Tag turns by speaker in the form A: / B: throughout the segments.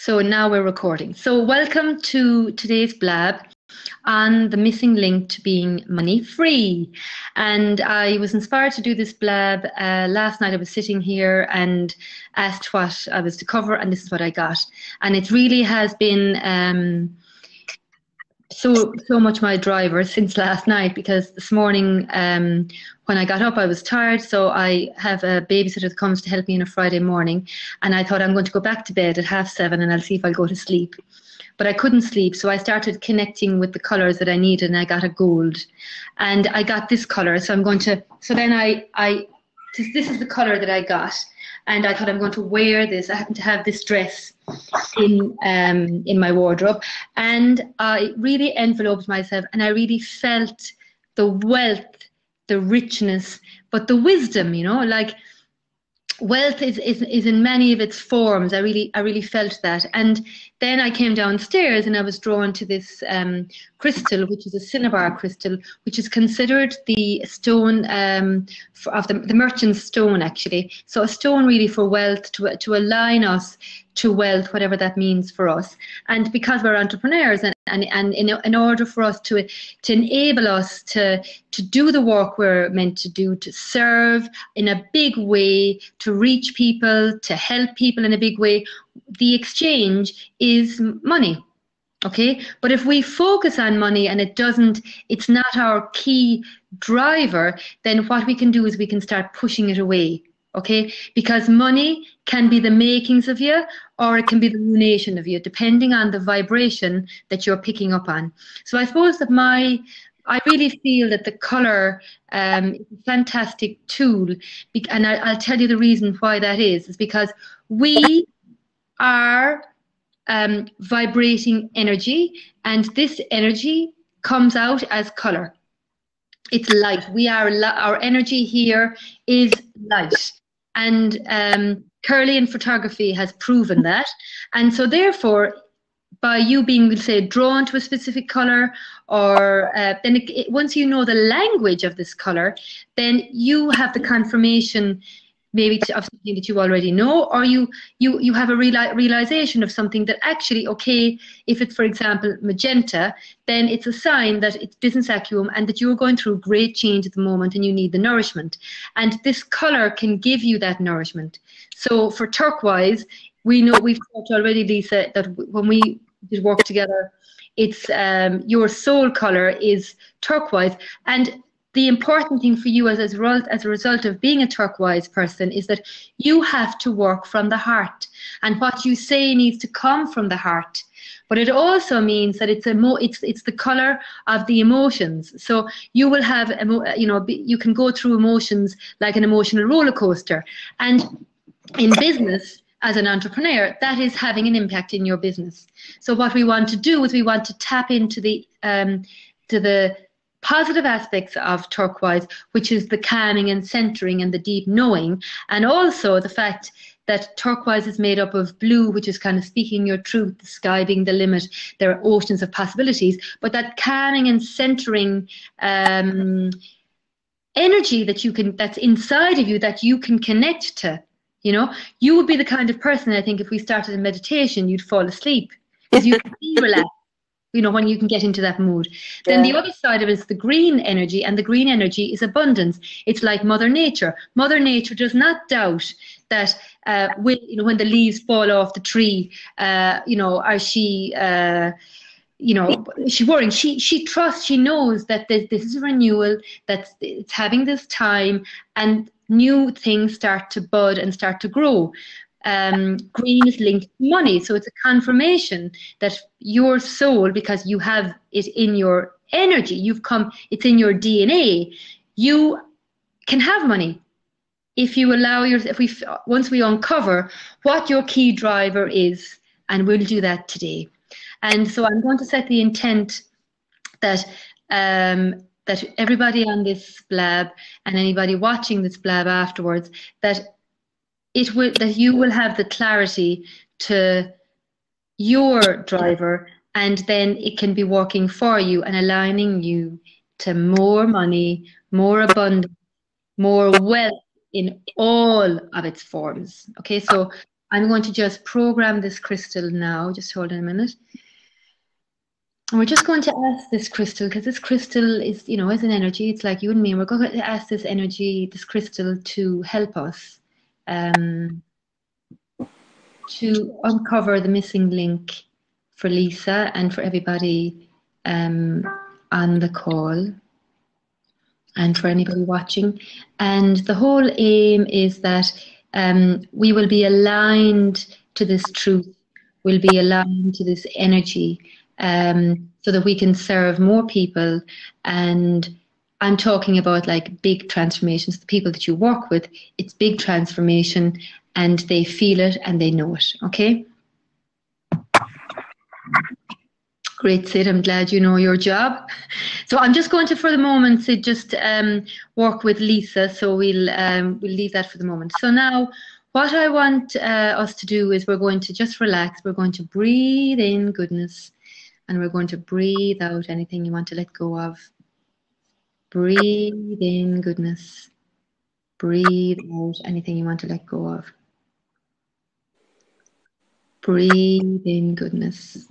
A: So now we're recording. So welcome to today's blab on the missing link to being money free. And I was inspired to do this blab last night. I was sitting here and asked what I was to cover, and this is what I got. And it really has been so much my driver since last night, because this morning when I got up I was tired, so I have a babysitter that comes to help me on a Friday morning, and I thought I'm going to go back to bed at 7:30 and I'll see if I'll go to sleep. But I couldn't sleep, so I started connecting with the colours that I needed, and I got a gold, and I got this colour. So I'm going to, so then this is the colour that I got, and I thought I'm going to wear this. I happen to have this dress in my wardrobe, and I really enveloped myself, and I really felt the wealth, the richness, but the wisdom, like wealth is in many of its forms. I really felt that. And then I came downstairs and I was drawn to this crystal, which is a cinnabar crystal, which is considered the stone of the merchant's stone, actually. So a stone really for wealth, to align us to wealth, whatever that means for us. And because we're entrepreneurs, and in order for us to enable us to do the work we're meant to do, to serve in a big way, to reach people, to help people in a big way, the exchange is money. Okay, but if we focus on money and it's not our key driver, then what we can do is we can start pushing it away. Okay, because money can be the makings of you, or it can be the ruination of you, depending on the vibration that you're picking up on. So I suppose that I really feel that the color is a fantastic tool, and I'll tell you the reason why that is because we are vibrating energy, and this energy comes out as color. It's light. Our energy here is light. And Kirlian photography has proven that. And so therefore, by you being, say, drawn to a specific color, or then once you know the language of this color, then you have the confirmation maybe of something that you already know, or you have a realization of something that actually, okay, if it's, for example, magenta, then it's a sign that it's business acumen and that you're going through great change at the moment and you need the nourishment. And this color can give you that nourishment. So for turquoise, we know, we've talked already, Lisa, that when we did work together, it's your soul color is turquoise. And the important thing for you as a result of being a turquoise person is that you have to work from the heart, and what you say needs to come from the heart. But it also means that it's the color of the emotions. So you will have, you can go through emotions like an emotional roller coaster. And in business, as an entrepreneur, that is having an impact in your business. So what we want to do is we want to tap into the positive aspects of turquoise, which is the calming and centering and the deep knowing, and also the fact that turquoise is made up of blue, which is kind of speaking your truth, the sky being the limit. There are oceans of possibilities, but that calming and centering energy that's inside of you, that you can connect to. You would be the kind of person, I think, if we started a meditation, you'd fall asleep because you can be relaxed. When you can get into that mood. Then the other side of it is the green energy, and the green energy is abundance. It's like Mother Nature. Mother Nature does not doubt that when the leaves fall off the tree, are she, she worrying. She trusts, she knows that this is a renewal, that it's having this time, and new things start to bud and start to grow. Green is linked to money, so it's a confirmation that your soul, because you have it in your energy, it's in your DNA, you can have money if you allow once we uncover what your key driver is, and we'll do that today. And so I'm going to set the intent that that everybody on this blab and anybody watching this blab afterwards, that you will have the clarity to your driver, and then it can be working for you and aligning you to more money, more abundance, more wealth in all of its forms. Okay, so I'm going to just program this crystal now. Just hold on a minute. And we're just going to ask this crystal, because this crystal is, is an energy. It's like you and me. And we're going to ask this energy, this crystal, to help us to uncover the missing link for Lisa and for everybody on the call and for anybody watching. And the whole aim is that we will be aligned to this truth, we'll be aligned to this energy, so that we can serve more people. And I'm talking about like big transformations. The people that you work with, it's big transformation, and they feel it and they know it. Okay? Great, Sid. I'm glad you know your job. So I'm just going to, for the moment, Sid, just work with Lisa. So we'll leave that for the moment. So now, what I want us to do is we're going to just relax. We're going to breathe in goodness, and we're going to breathe out anything you want to let go of. Breathe in goodness. Breathe out anything you want to let go of. Breathe in goodness.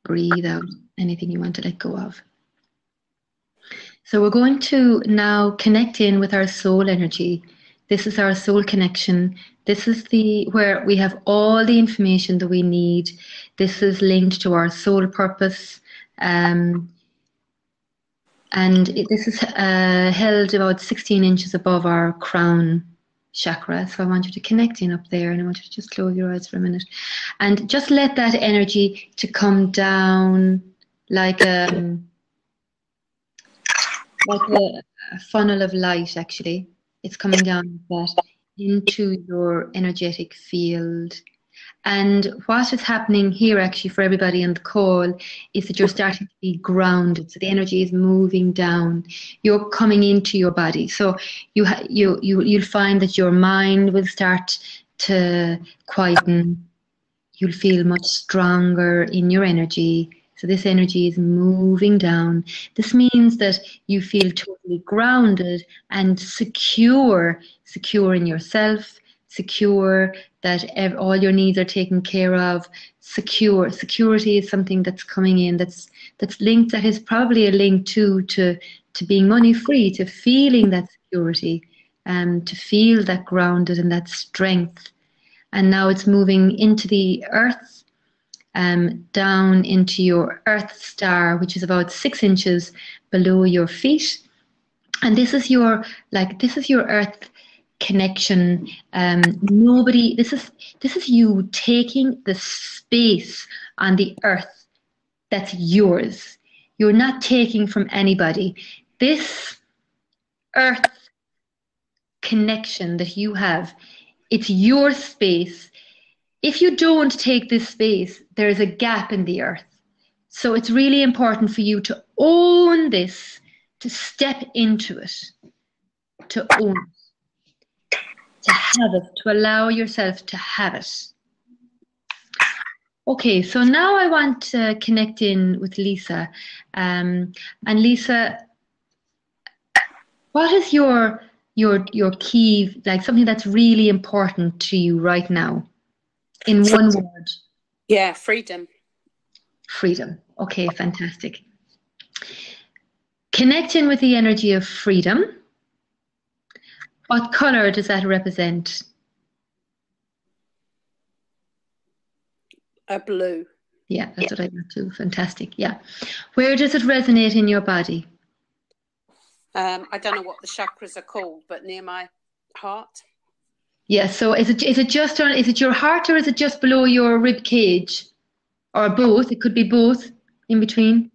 A: Breathe out anything you want to let go of. So we're going to now connect in with our soul energy. This is our soul connection. This is where we have all the information that we need. This is linked to our soul purpose. And this is held about 16 inches above our crown chakra. So I want you to connect in up there, and I want you to just close your eyes for a minute and just let that energy to come down like a funnel of light. Actually, it's coming down like that into your energetic field. And what is happening here, actually, for everybody on the call, is that you're starting to be grounded. So the energy is moving down. You're coming into your body. So you'll find that your mind will start to quieten. You'll feel much stronger in your energy. So this energy is moving down. This means that you feel totally grounded and secure in yourself, secure that all your needs are taken care of. Security is something that's coming in, that's linked, that is probably a link to being money free, to feeling that security, to feel that grounded and that strength. And now it's moving into the earth, down into your earth star, which is about 6 inches below your feet. And this is your earth connection. This is you taking the space on the earth that's yours. You're not taking from anybody. This earth connection that you have, it's your space. If you don't take this space, there is a gap in the earth. So it's really important for you to own this, to step into it, to own it, to have it, to allow yourself to have it. Okay, so now I want to connect in with Lisa. And Lisa, what is your key, like something that's really important to you right now? In one word.
B: Yeah, freedom.
A: Freedom. Okay, fantastic. Connect in with the energy of freedom. What color does that represent?
B: A blue.
A: Yeah, that's what I got too. Fantastic. Yeah. Where does it resonate in your body?
B: I don't know what the chakras are called, but near my heart.
A: Yeah. So is it your heart, or is it just below your rib cage, or both? It could be both in between.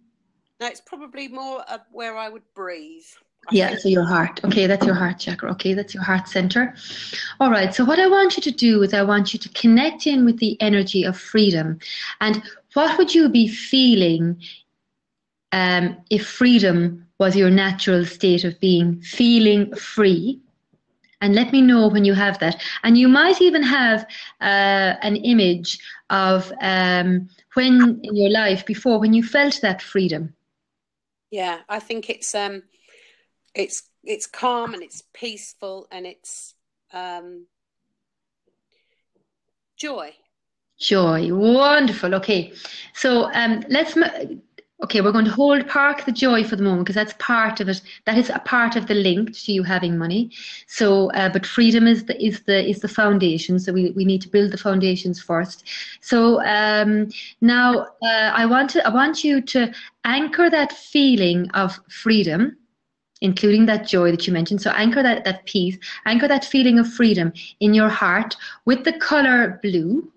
B: No, it's probably more of where I would breathe.
A: Yeah, so your heart. Okay, that's your heart chakra. Okay, that's your heart center. All right, so what I want you to do is I want you to connect in with the energy of freedom. And what would you be feeling if freedom was your natural state of being, feeling free? And let me know when you have that. And you might even have an image of when in your life before, when you felt that freedom.
B: Yeah, I think it's calm and it's peaceful and it's Joy.
A: Joy. Wonderful. Okay. So we're going to park the joy for the moment because that's part of it. That is a part of the link to you having money. So, but freedom is the foundation. So we need to build the foundations first. So now I want you to anchor that feeling of freedom, including that joy that you mentioned. So anchor that peace, anchor that feeling of freedom in your heart with the color blue.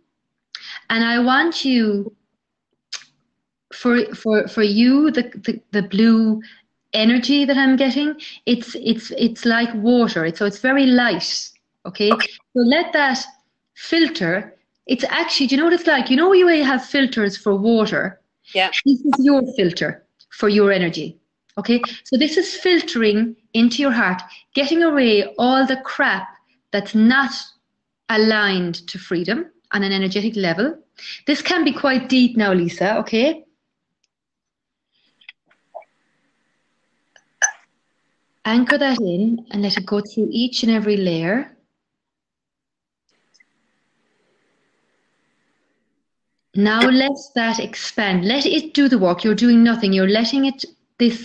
A: And I want you, for you, the blue energy that I'm getting, it's like water. It's very light. Okay, so let that filter. It's actually, do you know what it's like? You know, you have filters for water.
B: Yeah.
A: This is your filter for your energy. Okay, so this is filtering into your heart, getting away all the crap that's not aligned to freedom on an energetic level. This can be quite deep now, Lisa, okay? Anchor that in and let it go through each and every layer. Now let that expand. Let it do the work. You're doing nothing. You're letting it, this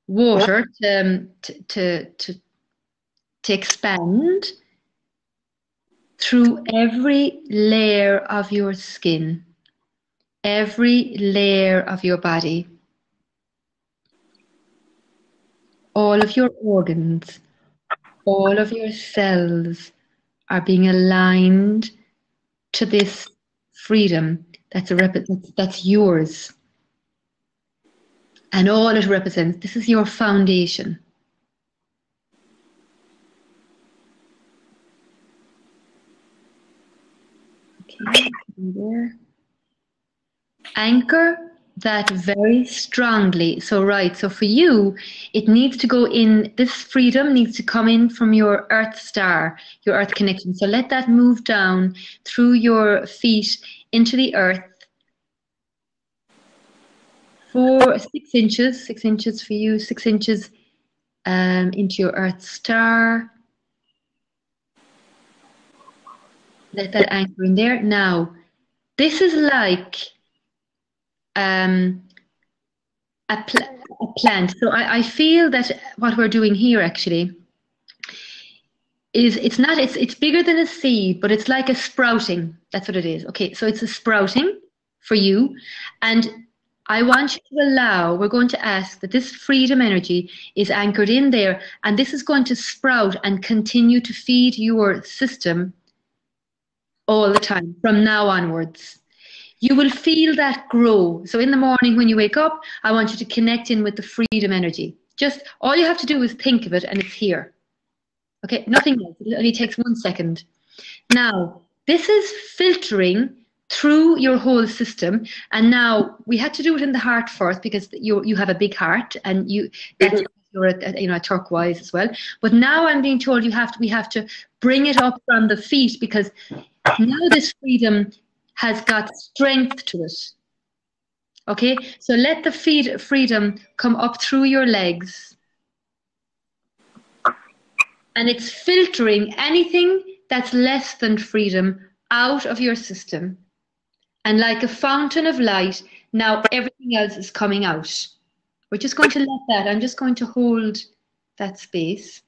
A: water, to expand through every layer of your skin, every layer of your body, all of your organs, all of your cells are being aligned to this freedom that's yours. And all it represents, this is your foundation. Okay, there. Anchor that very strongly. So for you, it needs to go in, this freedom needs to come in from your earth star, your earth connection. So let that move down through your feet into the earth. 6 inches for you, 6 inches into your earth star. Let that anchor in there. Now, this is like a plant. So I feel that what we're doing here actually is it's bigger than a seed, but it's like a sprouting. That's what it is. Okay, so it's a sprouting for you. And I want you to we're going to ask that this freedom energy is anchored in there, and this is going to sprout and continue to feed your system all the time from now onwards. You will feel that grow. So in the morning when you wake up, I want you to connect in with the freedom energy. Just all you have to do is think of it and it's here. Okay, nothing else. It only takes 1 second. Now, this is filtering through your whole system. And now we had to do it in the heart first because you have a big heart and you're a turquoise as well. But now I'm being told we have to bring it up from the feet because now this freedom has got strength to it. Okay, so let the freedom come up through your legs. And it's filtering anything that's less than freedom out of your system. And like a fountain of light, now everything else is coming out. We're just going to let that, I'm just going to hold that space.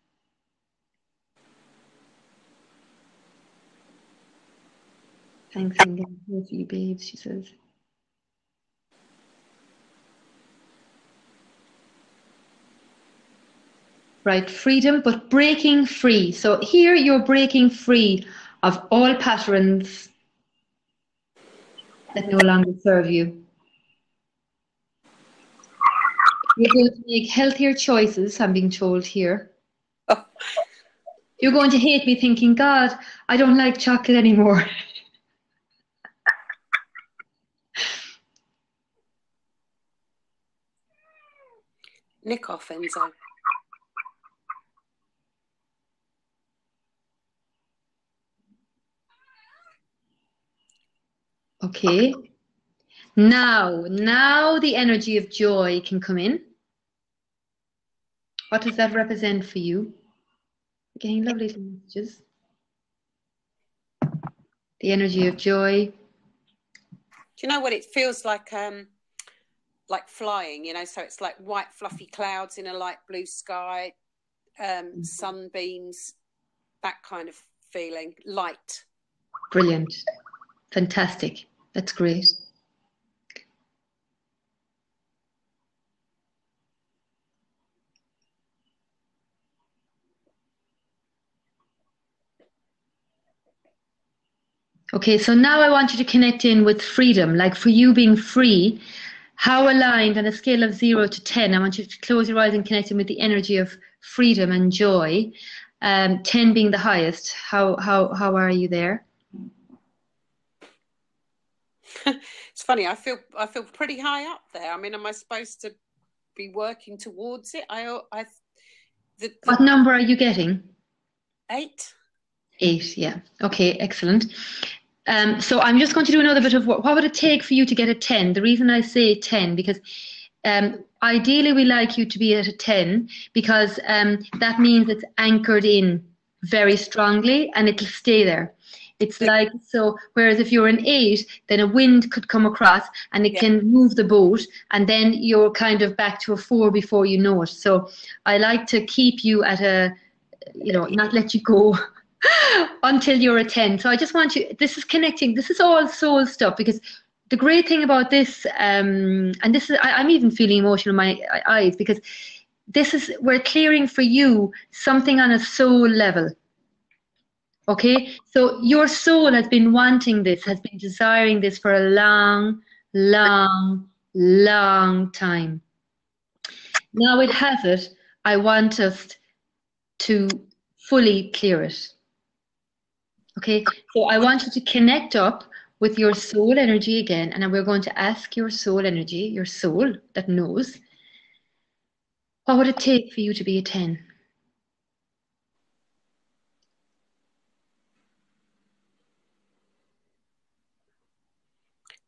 A: Thanks, Inga. Here for you, babes, she says. Right, freedom, but breaking free. So here you're breaking free of all patterns that no longer serve you. You're going to make healthier choices, I'm being told here.
B: Oh.
A: You're going to hate me thinking, God, I don't like chocolate anymore.
B: Nick off, Enzo.
A: Okay. Now the energy of joy can come in. What does that represent for you? Getting lovely messages. the energy of joy.
B: Do you know what it feels like? Flying, so it's like white fluffy clouds in a light blue sky, sunbeams, that kind of feeling, light.
A: Brilliant. Fantastic. That's great. Okay, so now I want you to connect in with freedom, like for you being free. How aligned on a scale of 0 to 10? I want you to close your eyes and connect in with the energy of freedom and joy. 10 being the highest. How are you there?
B: It's funny. I feel pretty high up there. I mean, am I supposed to be working towards it?
A: What number are you getting?
B: 8.
A: 8. Yeah. Okay. Excellent. So I'm just going to do another bit of work. What would it take for you to get a 10? The reason I say 10, because ideally we like you to be at a 10, because that means it's anchored in very strongly and it'll stay there. It's like, so whereas if you're an 8, then a wind could come across and it can move the boat, and then you're kind of back to a 4 before you know it. So I like to keep you at a, not let you go until you're a 10. So I just want you, this is connecting, this is all soul stuff, because the great thing about this, and this is, I'm even feeling emotional in my eyes, because this is, we're clearing for you something on a soul level. Okay, so your soul has been wanting this, has been desiring this for a long, long, long time. Now it has it. I want us to fully clear it. Okay, so I want you to connect up with your soul energy again, and we're going to ask your soul energy, your soul that knows, what would it take for you to be a 10?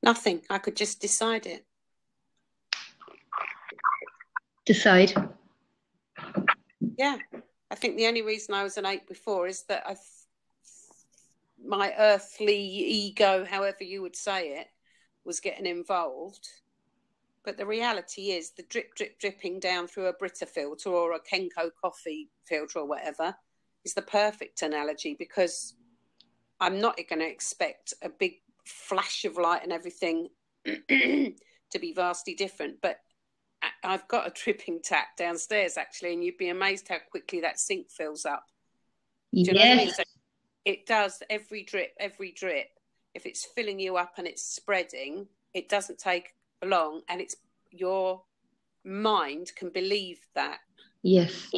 B: Nothing. I could just decide it.
A: Decide?
B: Yeah. I think the only reason I was an 8 before is that my earthly ego, however you would say it, was getting involved. But the reality is the drip, drip, dripping down through a Brita filter or a Kenko coffee filter or whatever is the perfect analogy, because I'm not going to expect a big flash of light and everything to be vastly different. But I've got a dripping tap downstairs, actually, and you'd be amazed how quickly that sink fills up. Do you know what I mean? So it does, every drip. If it's filling you up and it's spreading, it doesn't take long, and it's your mind can believe that.
A: Yes.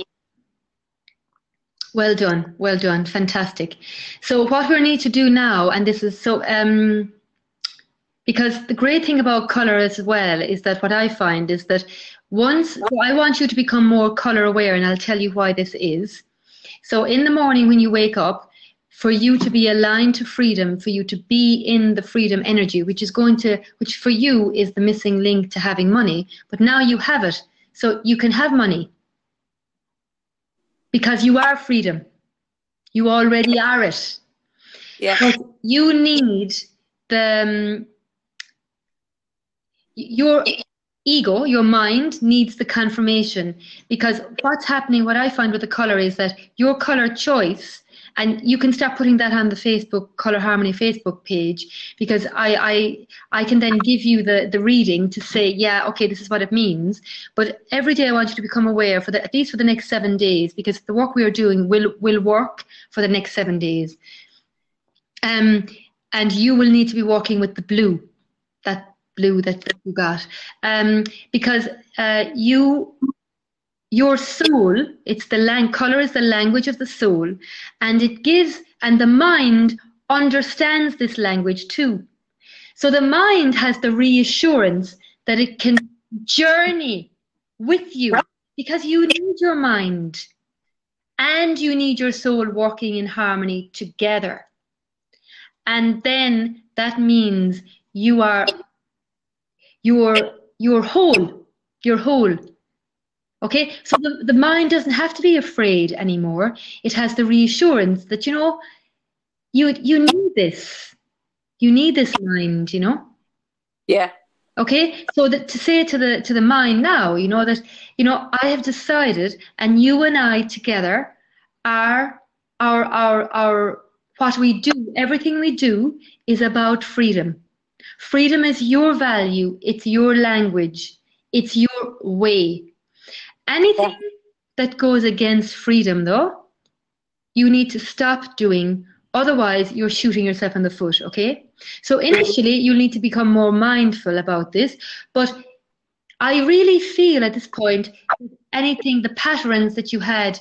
A: Well done, well done, fantastic. So what we need to do now, and this is so, because the great thing about color as well is that what I find is that so I want you to become more color aware, and I'll tell you why this is. So in the morning when you wake up, for you to be aligned to freedom, for you to be in the freedom energy, which for you is the missing link to having money, but now you have it, so you can have money. Because you are freedom. You already are it.
B: Yeah.
A: But you need your ego, your mind needs the confirmation, because what's happening, what I find with the color is that your color choice, and you can start putting that on the Facebook Color Harmony Facebook page, because I can then give you the reading to say, yeah, okay, this is what it means. But every day I want you to become aware at least for the next 7 days, because the work we are doing will work for the next 7 days. And you will need to be walking with the blue, that blue that you got, because your soul, color is the language of the soul, and the mind understands this language too. So the mind has the reassurance that it can journey with you, because you need your mind and you need your soul working in harmony together. And then that means you're whole. Okay, so the mind doesn't have to be afraid anymore. It has the reassurance that, you need this. You need this mind, you know?
B: Yeah.
A: Okay, so that to say to the mind now, you know that I have decided, and you and I together are our what we do, everything we do is about freedom. Freedom is your value, it's your language, it's your way.
B: Yeah.
A: Anything that goes against freedom, though, you need to stop doing. Otherwise, you're shooting yourself in the foot, okay? So initially, you'll need to become more mindful about this. But I really feel at this point, anything, the patterns that you had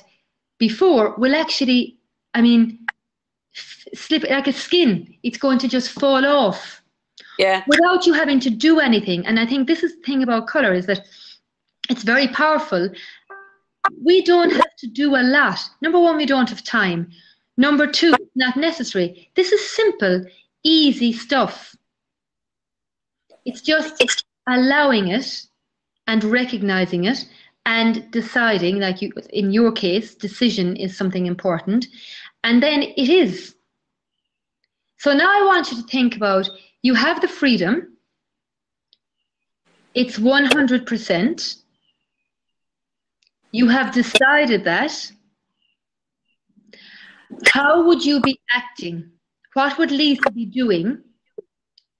A: before will actually, I mean, slip like a skin. It's going to just fall off
B: Yeah.
A: without you having to do anything. And I think this is the thing about color is that it's very powerful. We don't have to do a lot. Number one, we don't have time. Number two, it's not necessary. This is simple, easy stuff. It's just allowing it and recognizing it and deciding, like you, in your case, decision is something important. And then it is. So now I want you to think about, you have the freedom. It's 100%. You have decided that. How would you be acting? What would Lisa be doing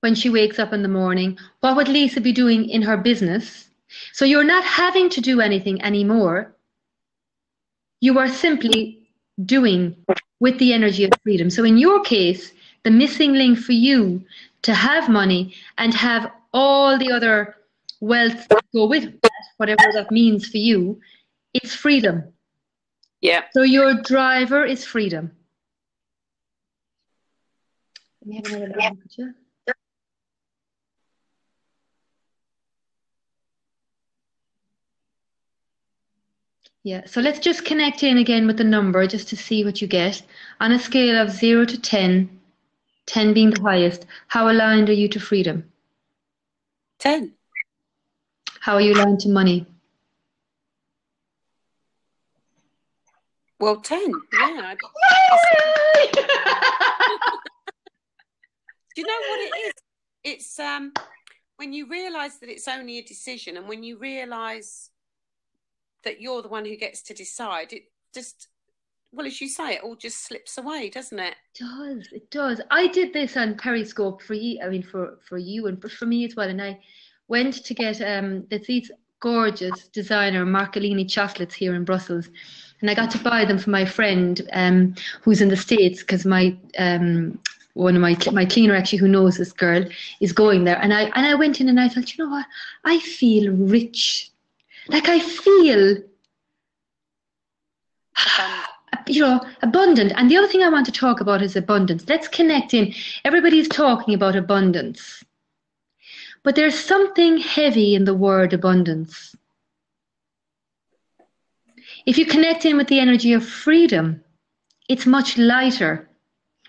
A: when she wakes up in the morning? What would Lisa be doing in her business? So you're not having to do anything anymore. You are simply doing with the energy of freedom. So in your case, the missing link for you to have money and have all the other wealth that go with that, whatever that means for you, it's freedom.
B: Yeah.
A: So your driver is freedom. Let me have another look at you. Yeah, so let's just connect in again with the number just to see what you get. On a scale of 0 to 10, 10 being the highest, how aligned are you to freedom?
B: 10.
A: How are you aligned to money?
B: Well, 10. Yeah. Do you know what it is? It's when you realise that it's only a decision, and when you realise that you're the one who gets to decide, it just, well, as you say, it all just slips away, doesn't it?
A: It does. I did this on Periscope for you, I mean for you and for me as well. And I went to get there's these gorgeous designer Marcolini chocolates here in Brussels. And I got to buy them for my friend who's in the States because my one of my cleaner actually who knows this girl is going there. And I went in and I thought, you know what? I feel rich. Like I feel abundant. And the other thing I want to talk about is abundance. Let's connect in. Everybody's talking about abundance. But there's something heavy in the word abundance. If you connect in with the energy of freedom, it's much lighter.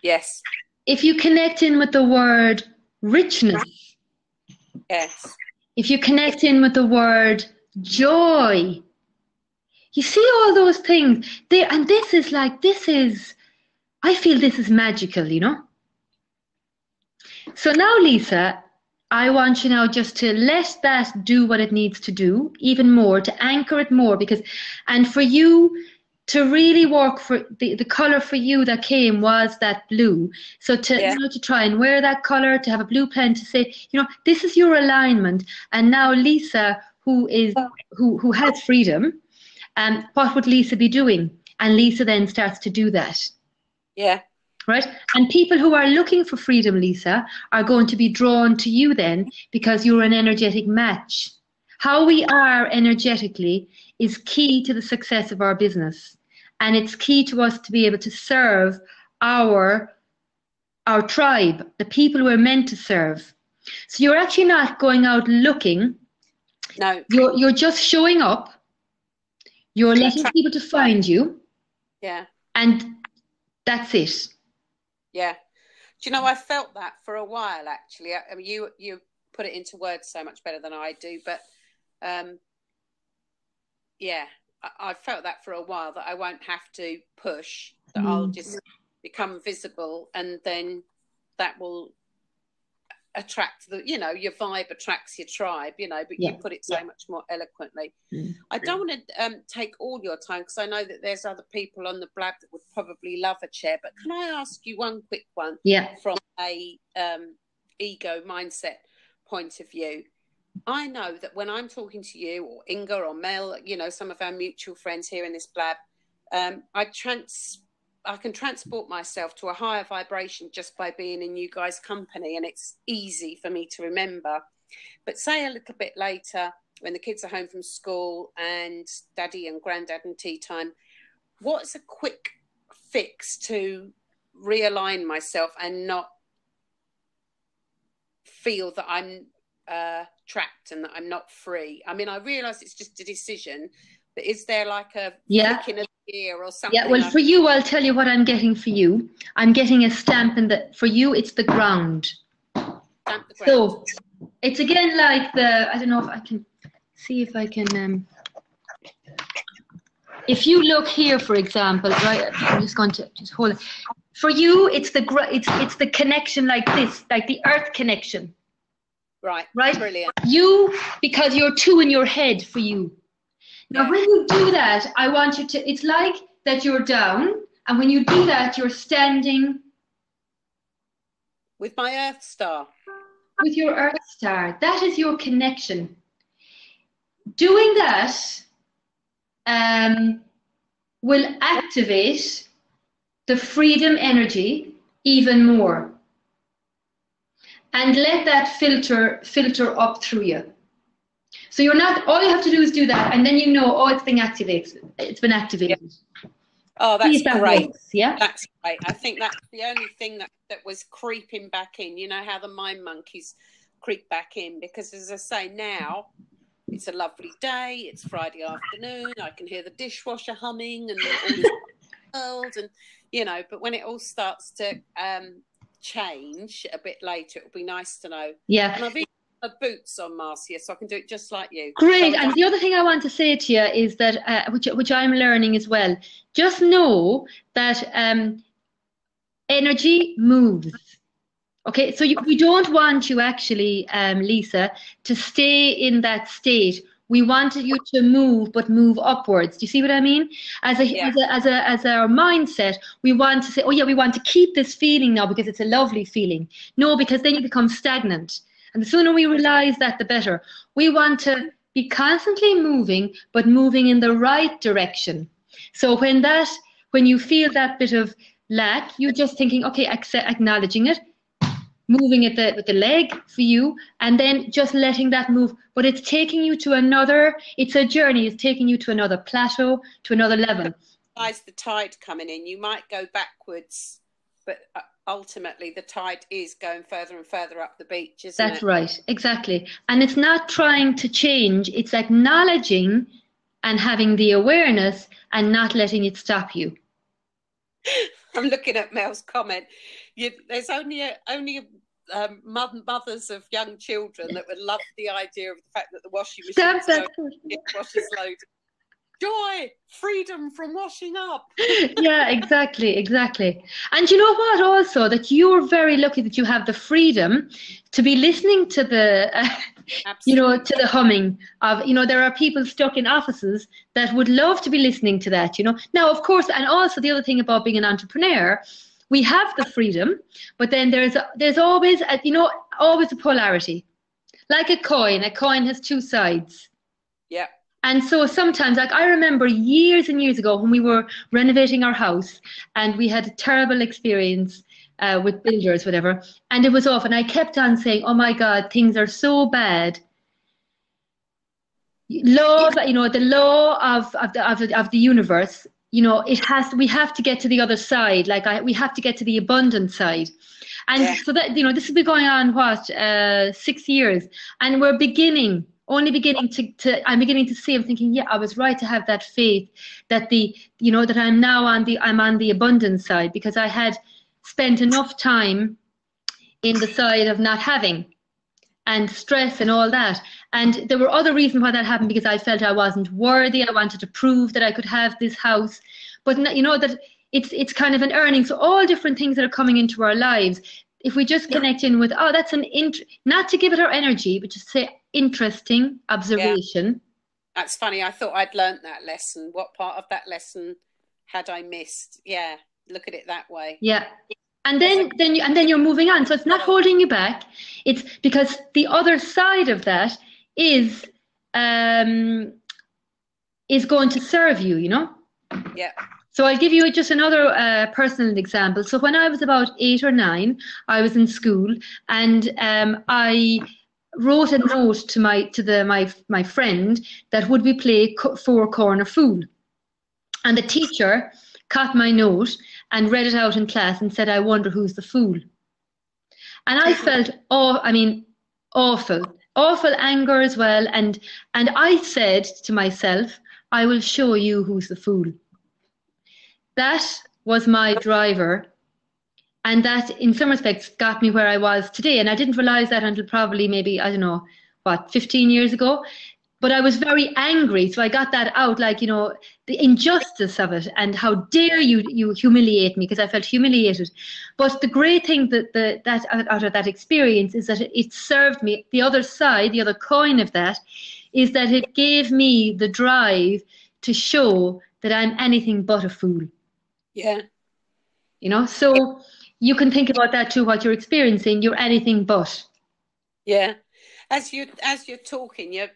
B: Yes.
A: If you connect in with the word richness.
B: Yes.
A: If you connect in with the word joy. You see all those things there, and this is, I feel this is magical, you know. So now, Lisa, I want you now just to let that do what it needs to do, even more, to anchor it more, and for you to really work for the color for you that came was that blue. So to try and wear that color, to have a blue pen, to say, this is your alignment. And now Lisa, who has freedom, what would Lisa be doing? And Lisa then starts to do that.
B: Yeah.
A: Right? And people who are looking for freedom, Lisa, are going to be drawn to you then because you're an energetic match. How we are energetically is key to the success of our business. And it's key to us to be able to serve our tribe, the people we're meant to serve. So you're actually not going out looking.
B: No.
A: You're just showing up. You're letting people to find you.
B: Yeah.
A: And that's it.
B: Yeah. Do you know, I felt that for a while, actually. I mean, you put it into words so much better than I do, but yeah, I felt that for a while, that I won't have to push, that I'll just become visible, and then that will attract your vibe attracts your tribe, but you put it so much more eloquently. I don't want to take all your time, because I know that there's other people on the blab that would probably love a chair, but can I ask you one quick one from a ego mindset point of view? I know that when I'm talking to you or Inga or Mel, some of our mutual friends here in this blab, I can transport myself to a higher vibration just by being in you guys' company, and it's easy for me to remember. But say a little bit later, when the kids are home from school and daddy and granddad and tea time, what's a quick fix to realign myself and not feel that I'm trapped and that I'm not free? I mean, I realise it's just a decision, but is there like a flicking of the ear or something?
A: Yeah, well, for you, I'll tell you what I'm getting for you. I'm getting a stamp for you, it's the ground.
B: Stamp the ground.
A: So it's again like I don't know if I can see if I can, if you look here, for example, right, I'm just going to just hold it. For you, it's the connection like this, like the earth connection.
B: Right. Brilliant.
A: You, because you're two in your head for you. Now, when you do that, I want you to, it's like that you're down, and when you do that, you're standing
B: with my Earth Star.
A: With your Earth Star. That is your connection. Doing that will activate the freedom energy even more. And let that filter up through you. So you're not, all you have to do is do that, and then it's been activated. It's been activated.
B: Yeah. Oh, that's great.
A: Yeah,
B: that's great. I think that's the only thing that was creeping back in. You know how the mind monkeys creep back in, because as I say, now it's a lovely day. It's Friday afternoon. I can hear the dishwasher humming and all the world, and but when it all starts to change a bit later, it'll be nice to know.
A: Yeah.
B: And I've even got boots on, Marcia, so I can do it just like you.
A: Great. So and the other thing I want to say to you is that, which I'm learning as well, just know that energy moves. Okay, so we don't want you actually, Lisa, to stay in that state. We wanted you to move, but move upwards. Do you see what I mean? As our mindset, we want to say, oh yeah, we want to keep this feeling now because it's a lovely feeling. No, because then you become stagnant. And the sooner we realize that, the better. We want to be constantly moving, but moving in the right direction. So when you feel that bit of lack, you're just thinking, okay, acknowledging it, moving it with the leg for you, and then just letting that move. But it's taking you to it's a journey. It's taking you to another plateau, to another level.
B: Besides the tide coming in, you might go backwards, but ultimately the tide is going further and further up the beach, isn't it?
A: That's right, exactly. And it's not trying to change, it's acknowledging and having the awareness and not letting it stop you.
B: I'm looking at Mel's comment. There's only mothers of young children that would love the idea of the fact that the washing machine washes loads. Joy, freedom from washing up.
A: Yeah, exactly. And you know what? Also, that you're very lucky that you have the freedom to be listening to the, to the humming of, there are people stuck in offices that would love to be listening to that. Now, of course, and also the other thing about being an entrepreneur, we have the freedom, but then there's always always a polarity, like a coin. A coin has two sides.
B: Yeah.
A: And so sometimes, like I remember years and years ago when we were renovating our house and we had a terrible experience with builders, whatever, and it was off. And I kept on saying, oh my God, things are so bad. The law of the universe, we have to get to the other side. We have to get to the abundant side. And so that, this has been going on, 6 years, and we're only beginning to I'm beginning to see. I'm thinking, yeah, I was right to have that faith that that I'm on the abundance side, because I had spent enough time in the side of not having and stress and all that. And there were other reasons why that happened, because I felt I wasn't worthy. I wanted to prove that I could have this house, but that it's kind of an earning. So all different things that are coming into our lives, if we just connect in with, oh, that's not to give it our energy, but just say interesting observation.
B: That's funny. I thought I'd learnt that lesson. What part of that lesson had I missed? Yeah, look at it that way.
A: Yeah. And then you're moving on. So it's not holding you back. It's because the other side of that is going to serve you, you know?
B: Yeah.
A: So I'll give you just another personal example. So when I was about 8 or 9, I was in school, and I wrote a note to my friend that would we play four corner fool, and the teacher caught my note and read it out in class and said, "I wonder who's the fool." And I felt awful anger as well, and I said to myself, "I will show you who's the fool." That was my driver, and that in some respects got me where I was today. And I didn't realize that until probably maybe, I don't know, 15 years ago. But I was very angry, so I got that out, like, you know, the injustice of it and how dare you humiliate me, because I felt humiliated. But the great thing that out of that experience is that it served me. The other side, the other coin of that, is that it gave me the drive to show that I'm anything but a fool.
B: Yeah.
A: You know, so you can think about that too, what you're experiencing. You're anything but.
B: Yeah. As you're talking,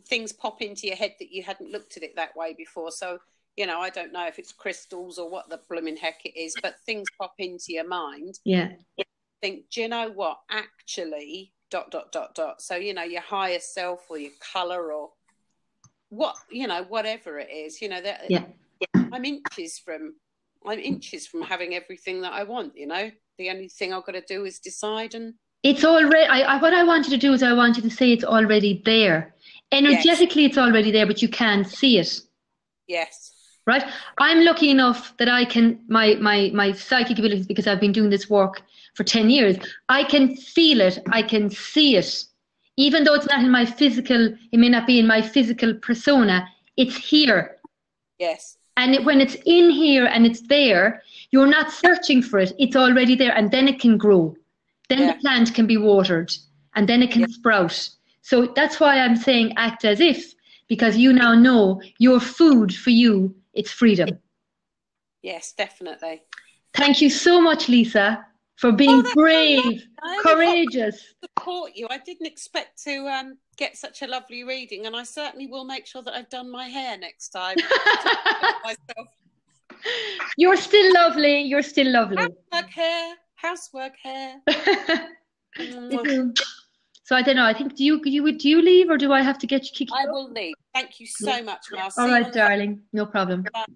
B: things pop into your head that you hadn't looked at it that way before. So, you know, I don't know if it's crystals or what the blooming heck it is, but things pop into your mind.
A: Yeah.
B: Think, do you know what? Actually, ... So, you know, your higher self or your colour or what, you know, whatever it is, you know, that I'm inches from having everything that I want, you know. The only thing I've got to do is decide, and
A: it's already, what I want you to do is I want you to say it's already there. Energetically, yes. It's already there, but you can't see it.
B: Yes.
A: Right? I'm lucky enough that I can, my psychic abilities, because I've been doing this work for 10 years, I can feel it, I can see it. Even though it's not in my physical, it may not be in my physical persona, it's here.
B: Yes.
A: And when it's in here and it's there, you're not searching for it. It's already there, and then it can grow. Then the plant can be watered, and then it can sprout. So that's why I'm saying act as if, because you now know your food for you, it's freedom.
B: Yes, definitely.
A: Thank you so much, Lisa, for being brave, courageous.
B: Support you. I didn't expect to get such a lovely reading, and I certainly will make sure that I've done my hair next time.
A: You're still lovely. You're still lovely.
B: Housework hair.
A: So I don't know. I think do you leave, or do I have to get you kicked?
B: I will leave. Thank you so much, Mel.
A: All right, darling. No problem. Bye.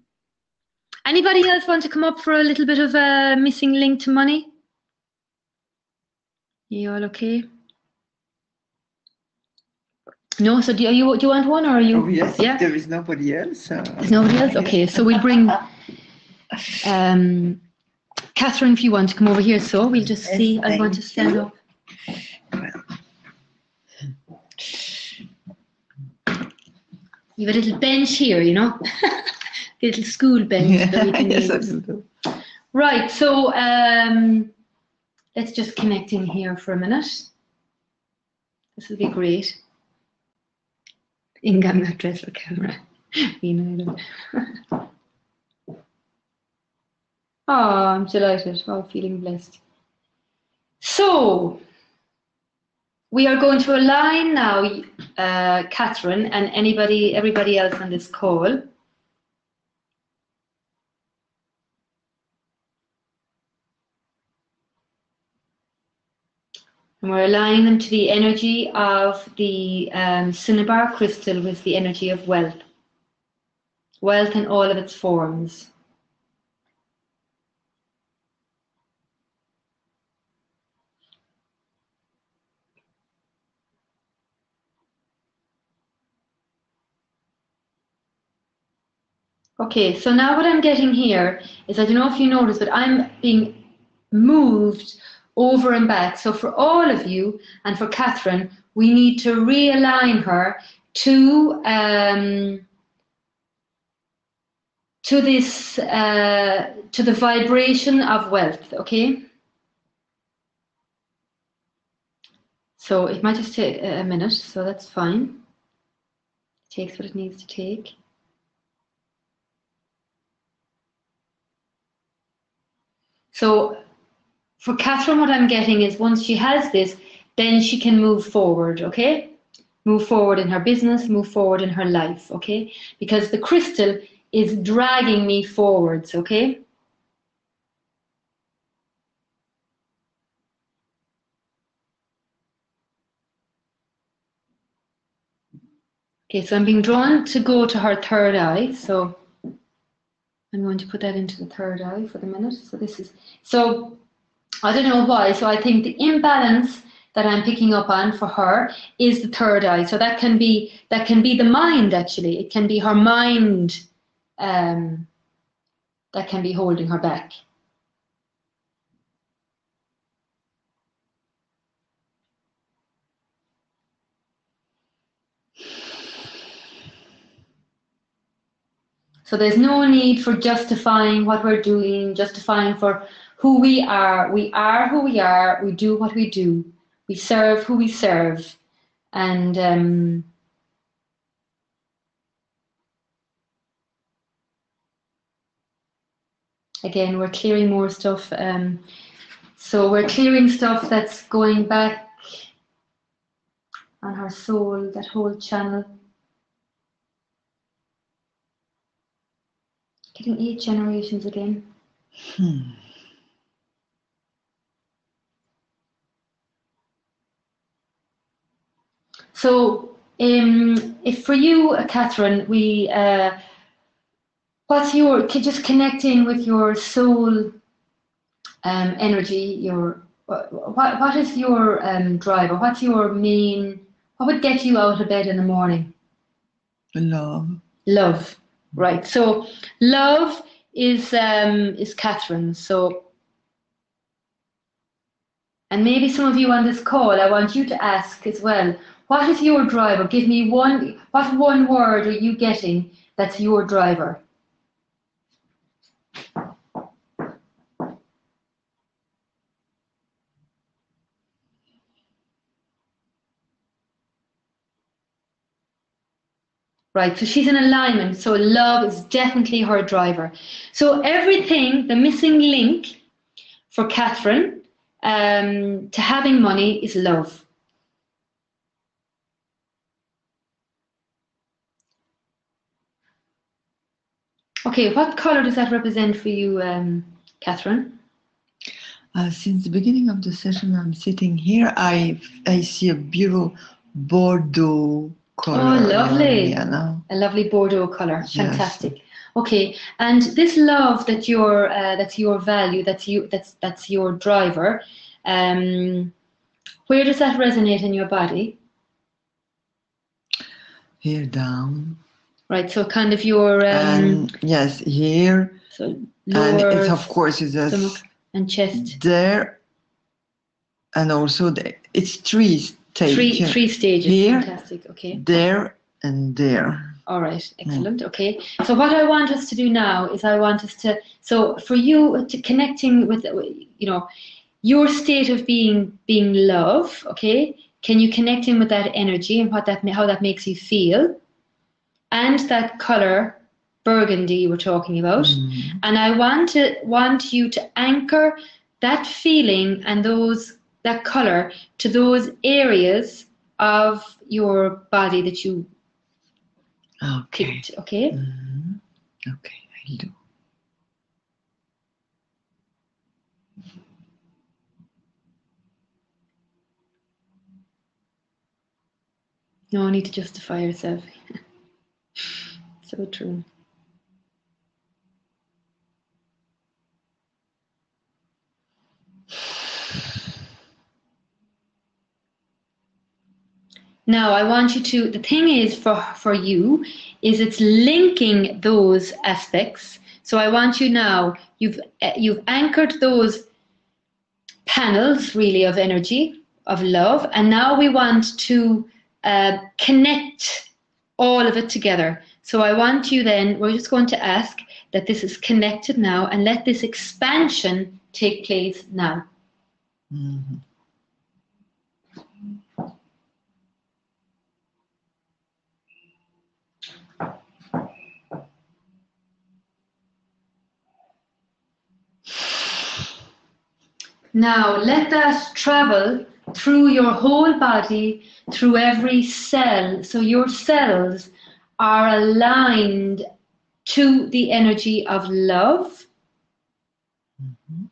A: Anybody else want to come up for a little bit of a missing link to money? You all okay? No. So do you want one, or are you?
C: Oh yes. Yeah. There is nobody else.
A: There's nobody else. Okay. So we'll bring Catherine, if you want to come over here. So we'll just see. I want to stand up. You have a little bench here, you know, a little school bench that we can use. Right, so let's just connect in here for a minute. This will be great. Inga, I'm not dressed for camera. You know. Oh, I'm delighted. Oh, feeling blessed. So we are going to align now, Catherine, and everybody else on this call. And we're aligning them to the energy of the cinnabar crystal with the energy of wealth. Wealth in all of its forms. Okay, so now what I'm getting here is, I don't know if you noticed, but I'm being moved over and back. So for all of you and for Catherine, we need to realign her to the vibration of wealth, okay? So it might just take a minute, so that's fine. It takes what it needs to take. So for Catherine, what I'm getting is once she has this, then she can move forward, okay? Move forward in her business, move forward in her life, okay? Because the crystal is dragging me forwards, okay? Okay, so I'm being drawn to go to her third eye, so I'm going to put that into the third eye for the minute. So this is, so I don't know why, so I think the imbalance that I'm picking up on for her is the third eye. So that can be the mind, actually. It can be her mind that can be holding her back. So there's no need for justifying what we're doing, justifying for who we are. We are who we are. We do what we do. We serve who we serve. And again, we're clearing more stuff. So we're clearing stuff that's going back on her soul, that whole channel. Getting 8 generations again. So if for you, Catherine, we what's your just connecting with your soul energy, your what is your driver? What's your main, what would get you out of bed in the morning? Love. Right. So love is Catherine. So, and maybe some of you on this call, I want you to ask as well, what is your driver? Give me what one word are you getting that's your driver? Right, so she's in alignment, so love is definitely her driver. So everything, the missing link for Catherine to having money is love. Okay, what color does that represent for you, Catherine?
C: Since the beginning of the session, I'm sitting here. I see a beautiful Bordeaux color.
A: Oh, lovely!
C: A
A: lovely Bordeaux color.
C: Yes.
A: Fantastic. Okay, and this love that's your value, that's your driver. Where does that resonate in your body?
C: Here down.
A: Right, so kind of your
C: and yes, here.
A: So lower,
C: and it's of course it's a
A: stomach and chest.
C: There, and also it's 3 stages.
A: 3 stages.
C: Here,
A: fantastic. Okay.
C: There and there.
A: All right, excellent. Okay, so what I want us to do now is so for you to connecting with, your state of being love. Okay, can you connect in with that energy and how that makes you feel, and that color burgundy you were talking about, and I want you to anchor that feeling and that color to those areas of your body that you picked. Okay.
C: Okay, I'll do.
A: No need to justify yourself. So true. Now I want you to, the thing is for you, is it's linking those aspects. So I want you now, you've anchored those panels really of energy, of love, and now we want to connect all of it together. So I want you then, we're just going to ask that this is connected now and let this expansion take place now. Now let that travel through your whole body, through every cell. So your cells are aligned to the energy of love.
C: Mm-hmm.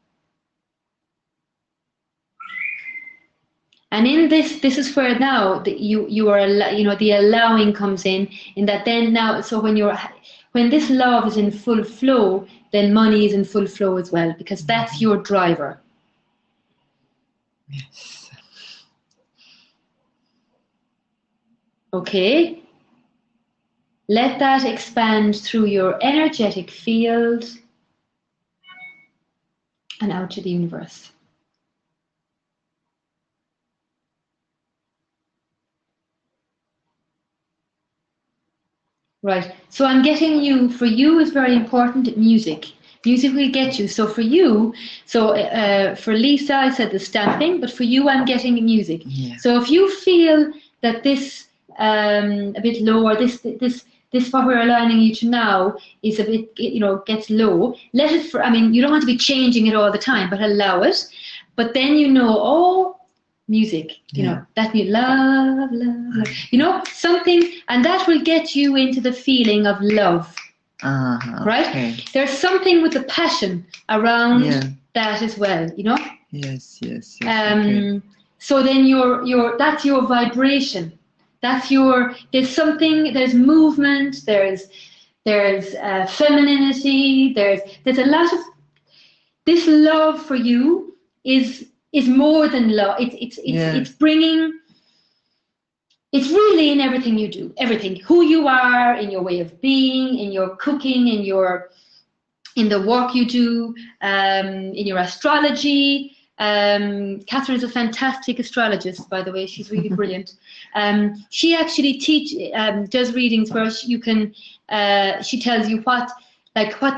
A: And in this is where now you are, the allowing comes in that then now, so when this love is in full flow, then money is in full flow as well, because that's your driver.
C: Yes.
A: Okay. Let that expand through your energetic field and out to the universe. Right. So I'm getting you, for you is very important, music. Music will get you. So for you, for Lisa, I said the stamping, but for you, I'm getting music.
C: Yeah.
A: So if you feel that this a bit lower, this what we're aligning you to now is a bit, gets low, let it, you don't want to be changing it all the time, but allow it. But then music, that new love, something, and that will get you into the feeling of love. Right?
C: Okay.
A: There's something with the passion around that as well,
C: Yes.
A: Okay. So then that's your vibration. There's movement, there's femininity, there's a lot of, this love for you is more than love. It's bringing, it's really in everything you do, everything, who you are, in your way of being, in your cooking, in the work you do, in your astrology. Catherine is a fantastic astrologist, by the way. She's really brilliant. She actually does readings where you can, she tells you what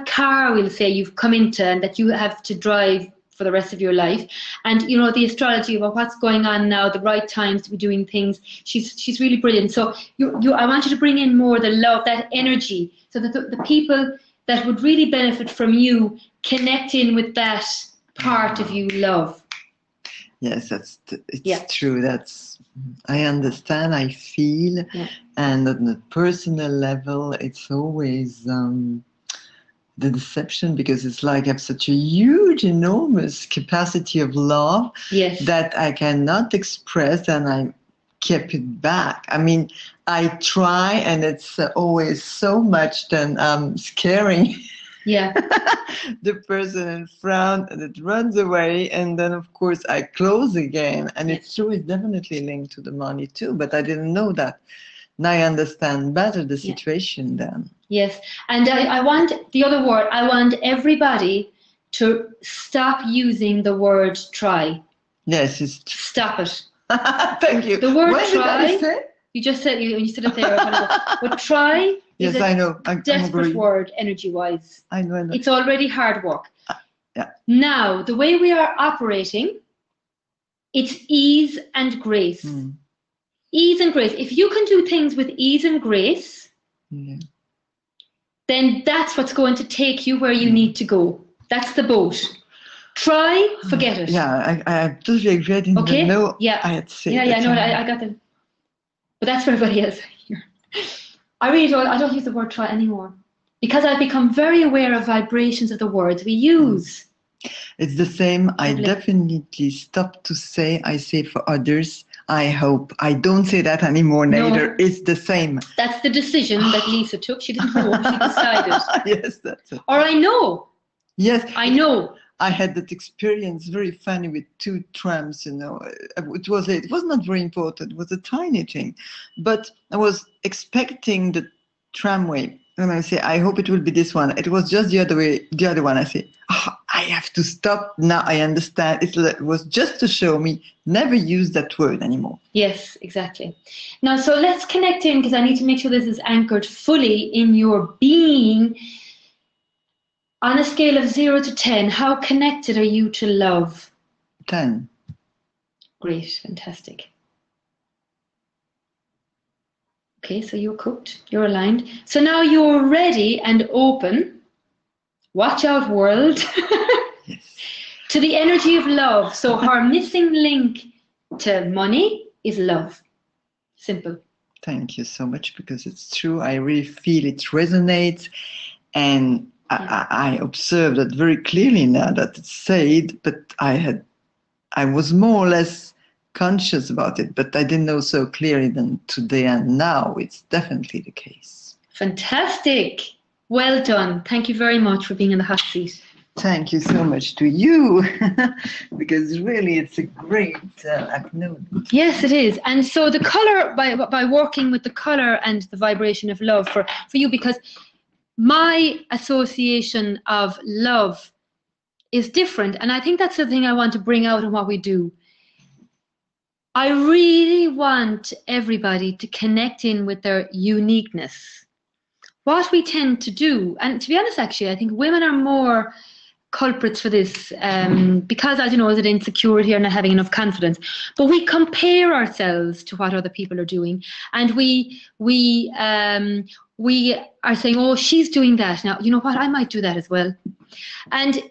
A: car, we'll say, you've come into and that you have to drive for the rest of your life, and the astrology about what's going on now, the right times to be doing things. She's really brilliant. So I want you to bring in more the love, that energy, so that the people that would really benefit from you connect in with that part of you love.
C: Yes, it's true. I understand, I feel, and on the personal level, it's always the deception, because it's like I have such a huge, enormous capacity of love that I cannot express, and I keep it back. I try, and it's always so much then scaring the person in front, and it runs away, and then of course I close again, and it's true, it's definitely linked to the money too, but I didn't know that. Now I understand better the situation then.
A: Yes, and I want the other word. I want everybody to stop using the word try.
C: Yes,
A: stop it.
C: Thank you.
A: The word
C: what
A: try.
C: Did I say?
A: You just said you said it there. But try is
C: I know. I'm
A: desperate word, energy-wise.
C: I know.
A: It's already hard work. Now the way we are operating, it's ease and grace. Ease and grace. If you can do things with ease and grace, then that's what's going to take you where you need to go. That's the boat. Try, forget it.
C: Yeah, I totally agree. I didn't even know I had said that.
A: No, I got them. But that's for everybody else here. I don't use the word try anymore, because I've become very aware of vibrations of the words we use.
C: It's the same. I definitely stopped to say, I say for others, I hope. I don't say that anymore neither. It's the same.
A: That's the decision that Lisa took. She didn't hope, she decided.
C: Yes, that's it.
A: Or I know.
C: Yes.
A: I know.
C: I had that experience, very funny, with 2 trams, It was not very important. It was a tiny thing. But I was expecting the tramway. And I say, I hope it will be this one. It was just the other one. I say, I have to stop. Now I understand. It was just to show me, never use that word anymore.
A: Yes, exactly. Now, so let's connect in, because I need to make sure this is anchored fully in your being. On a scale of 0 to 10, how connected are you to love?
C: 10.
A: Great, fantastic. Okay, so you're cooked, you're aligned. So now you're ready and open. Watch out, world.
C: Yes.
A: to the energy of love. So her missing link to money is love. Simple.
C: Thank you so much, because it's true. I really feel it resonates, and I observe that very clearly now that it's said, but I was more or less conscious about it, but I didn't know so clearly than today, and now it's definitely the case.
A: Fantastic. Well done. Thank you very much for being in the hot seat.
C: Thank you so much to you, because really it's a great acknowledgement.
A: Yes, it is. And so the color, by working with the color and the vibration of love for you, because my association of love is different. And I think that's the thing I want to bring out in what we do. I really want everybody to connect in with their uniqueness. What we tend to do, and to be honest, actually, I think women are more culprits for this, because, I don't know, is it insecurity or not having enough confidence? But we compare ourselves to what other people are doing, and we are saying, oh, she's doing that. Now, you know what? I might do that as well. And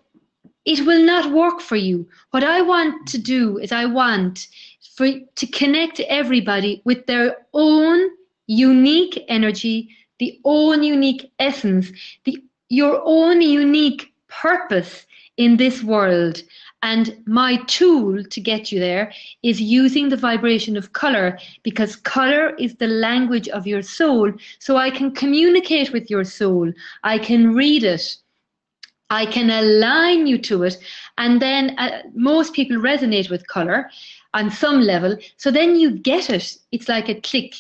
A: it will not work for you. What I want to do is I want to connect everybody with their own unique energy, the own unique essence, your own unique purpose in this world. And my tool to get you there is using the vibration of color, because color is the language of your soul. So I can communicate with your soul. I can read it. I can align you to it. And then most people resonate with color on some level. So then you get it. It's like a click.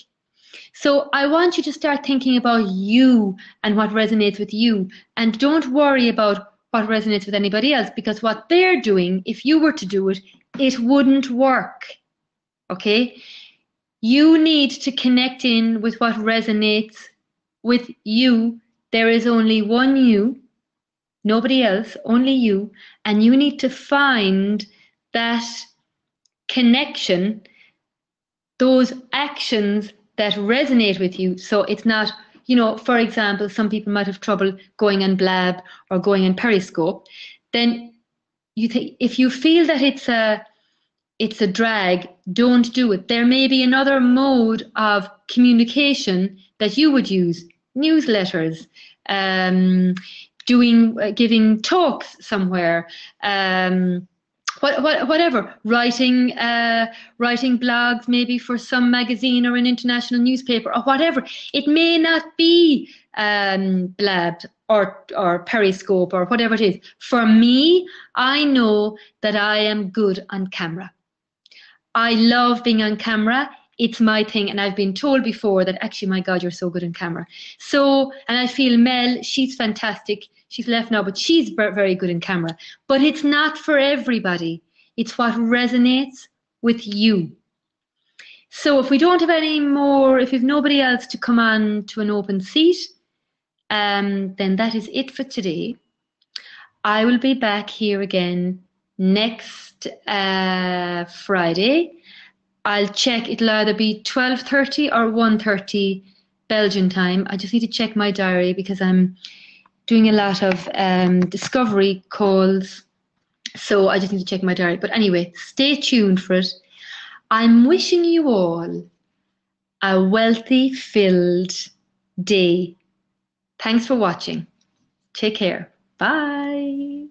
A: So I want you to start thinking about you and what resonates with you. And don't worry about what resonates with anybody else, because what they're doing, if you were to do it, it wouldn't work. Okay? You need to connect in with what resonates with you. There is only one you, nobody else, only you. And you need to find that connection, those actions that resonate with you. So it's not, you know, for example, some people might have trouble going on Blab or going on Periscope. Then you think, if you feel that it's a drag, don't do it. There may be another mode of communication that you would use. Newsletters, giving talks somewhere, whatever, writing blogs maybe for some magazine or an international newspaper or whatever. It may not be Blab or Periscope or whatever it is. For me, I know that I am good on camera. I love being on camera. It's my thing. And I've been told before that, actually, my God, you're so good on camera. So, and I feel Mel, she's fantastic. She's left now, but she's very good in camera. But it's not for everybody. It's what resonates with you. So if we don't have any more, if you've nobody else to come on to an open seat, then that is it for today. I will be back here again next Friday. I'll check. It'll either be 12:30 or 1:30 Belgian time. I just need to check my diary because I'm doing a lot of discovery calls. So I just need to check my diary. But anyway, stay tuned for it. I'm wishing you all a wealthy, filled day. Thanks for watching. Take care. Bye.